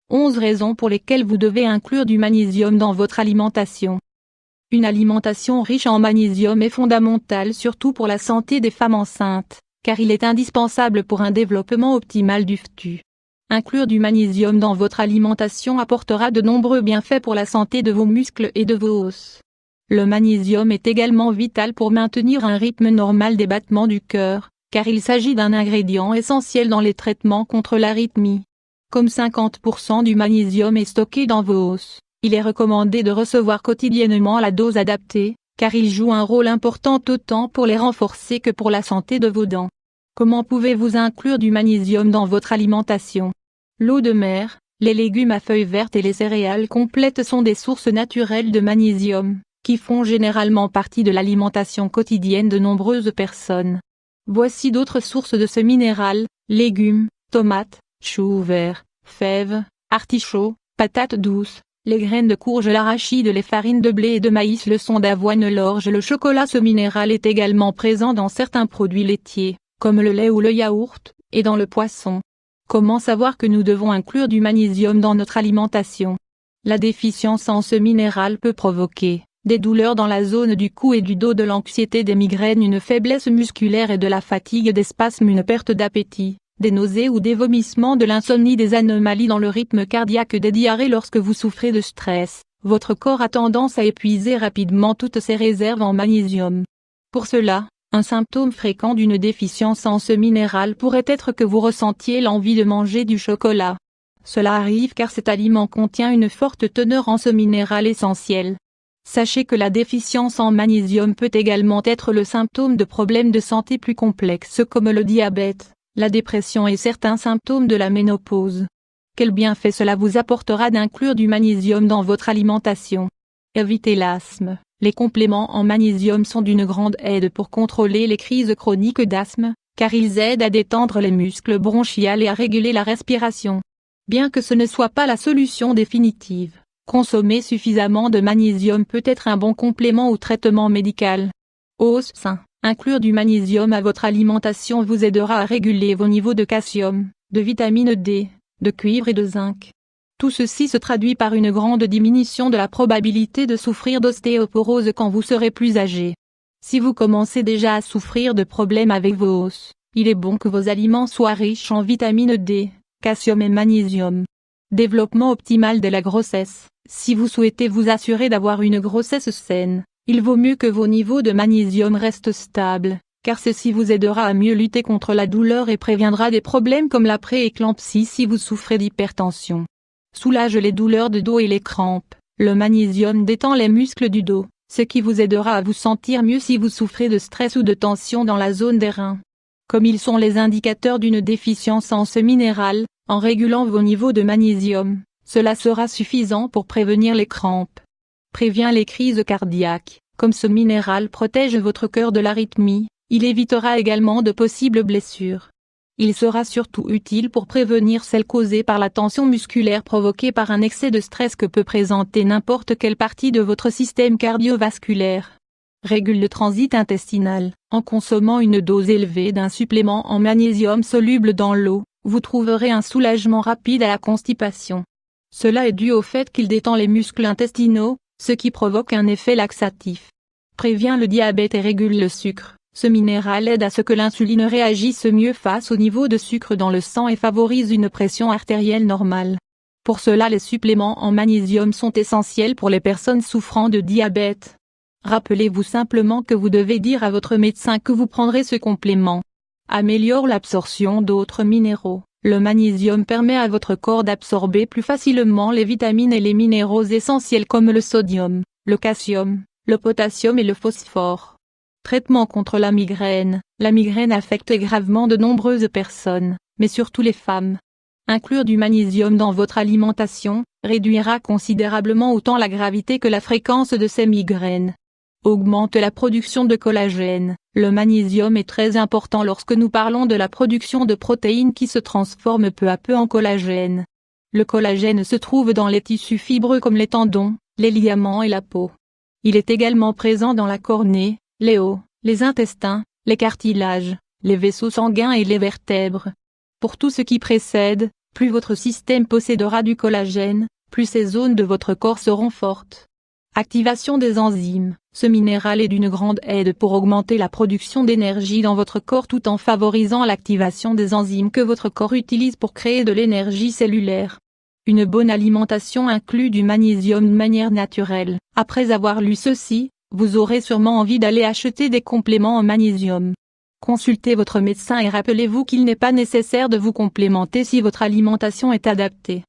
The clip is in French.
11 raisons pour lesquelles vous devez inclure du magnésium dans votre alimentation. Une alimentation riche en magnésium est fondamentale surtout pour la santé des femmes enceintes, car il est indispensable pour un développement optimal du fœtus. Inclure du magnésium dans votre alimentation apportera de nombreux bienfaits pour la santé de vos muscles et de vos os. Le magnésium est également vital pour maintenir un rythme normal des battements du cœur, car il s'agit d'un ingrédient essentiel dans les traitements contre l'arythmie. Comme 50% du magnésium est stocké dans vos os, il est recommandé de recevoir quotidiennement la dose adaptée, car il joue un rôle important autant pour les renforcer que pour la santé de vos dents. Comment pouvez-vous inclure du magnésium dans votre alimentation? L'eau de mer, les légumes à feuilles vertes et les céréales complètes sont des sources naturelles de magnésium, qui font généralement partie de l'alimentation quotidienne de nombreuses personnes. Voici d'autres sources de ce minéral: légumes, tomates, choux verts, fèves, artichauts, patates douces, les graines de courge, l'arachide, les farines de blé et de maïs, le son d'avoine, l'orge, le chocolat. Ce minéral est également présent dans certains produits laitiers, comme le lait ou le yaourt, et dans le poisson. Comment savoir que nous devons inclure du magnésium dans notre alimentation? La déficience en ce minéral peut provoquer des douleurs dans la zone du cou et du dos, de l'anxiété, des migraines, une faiblesse musculaire et de la fatigue, des spasmes, une perte d'appétit, des nausées ou des vomissements, de l'insomnie, des anomalies dans le rythme cardiaque, des diarrhées. Lorsque vous souffrez de stress, votre corps a tendance à épuiser rapidement toutes ses réserves en magnésium. Pour cela, un symptôme fréquent d'une déficience en ce minéral pourrait être que vous ressentiez l'envie de manger du chocolat. Cela arrive car cet aliment contient une forte teneur en ce minéral essentiel. Sachez que la déficience en magnésium peut également être le symptôme de problèmes de santé plus complexes comme le diabète, la dépression et certains symptômes de la ménopause. Quel bienfait cela vous apportera d'inclure du magnésium dans votre alimentation? Évitez l'asthme. Les compléments en magnésium sont d'une grande aide pour contrôler les crises chroniques d'asthme, car ils aident à détendre les muscles bronchiales et à réguler la respiration. Bien que ce ne soit pas la solution définitive, consommer suffisamment de magnésium peut être un bon complément au traitement médical. Os sain. Inclure du magnésium à votre alimentation vous aidera à réguler vos niveaux de calcium, de vitamine D, de cuivre et de zinc. Tout ceci se traduit par une grande diminution de la probabilité de souffrir d'ostéoporose quand vous serez plus âgé. Si vous commencez déjà à souffrir de problèmes avec vos os, il est bon que vos aliments soient riches en vitamine D, calcium et magnésium. Développement optimal de la grossesse. Si vous souhaitez vous assurer d'avoir une grossesse saine, il vaut mieux que vos niveaux de magnésium restent stables, car ceci vous aidera à mieux lutter contre la douleur et préviendra des problèmes comme la pré-éclampsie si vous souffrez d'hypertension. Soulage les douleurs de dos et les crampes. Le magnésium détend les muscles du dos, ce qui vous aidera à vous sentir mieux si vous souffrez de stress ou de tension dans la zone des reins. Comme ils sont les indicateurs d'une déficience en ce minéral, en régulant vos niveaux de magnésium, cela sera suffisant pour prévenir les crampes. Prévient les crises cardiaques. Comme ce minéral protège votre cœur de l'arythmie, il évitera également de possibles blessures. Il sera surtout utile pour prévenir celles causées par la tension musculaire provoquée par un excès de stress que peut présenter n'importe quelle partie de votre système cardiovasculaire. Régule le transit intestinal. En consommant une dose élevée d'un supplément en magnésium soluble dans l'eau, vous trouverez un soulagement rapide à la constipation. Cela est dû au fait qu'il détend les muscles intestinaux, ce qui provoque un effet laxatif. Prévient le diabète et régule le sucre. Ce minéral aide à ce que l'insuline réagisse mieux face au niveau de sucre dans le sang et favorise une pression artérielle normale. Pour cela, les suppléments en magnésium sont essentiels pour les personnes souffrant de diabète. Rappelez-vous simplement que vous devez dire à votre médecin que vous prendrez ce complément. Améliore l'absorption d'autres minéraux. Le magnésium permet à votre corps d'absorber plus facilement les vitamines et les minéraux essentiels comme le sodium, le calcium, le potassium et le phosphore. Traitement contre la migraine. La migraine affecte gravement de nombreuses personnes, mais surtout les femmes. Inclure du magnésium dans votre alimentation réduira considérablement autant la gravité que la fréquence de ces migraines. Augmente la production de collagène. Le magnésium est très important lorsque nous parlons de la production de protéines qui se transforment peu à peu en collagène. Le collagène se trouve dans les tissus fibreux comme les tendons, les ligaments et la peau. Il est également présent dans la cornée, les os, les intestins, les cartilages, les vaisseaux sanguins et les vertèbres. Pour tout ce qui précède, Plus votre système possédera du collagène, plus ces zones de votre corps seront fortes. Activation des enzymes. Ce minéral est d'une grande aide pour augmenter la production d'énergie dans votre corps tout en favorisant l'activation des enzymes que votre corps utilise pour créer de l'énergie cellulaire. Une bonne alimentation inclut du magnésium de manière naturelle. Après avoir lu ceci, vous aurez sûrement envie d'aller acheter des compléments en magnésium. Consultez votre médecin et rappelez-vous qu'il n'est pas nécessaire de vous complémenter si votre alimentation est adaptée.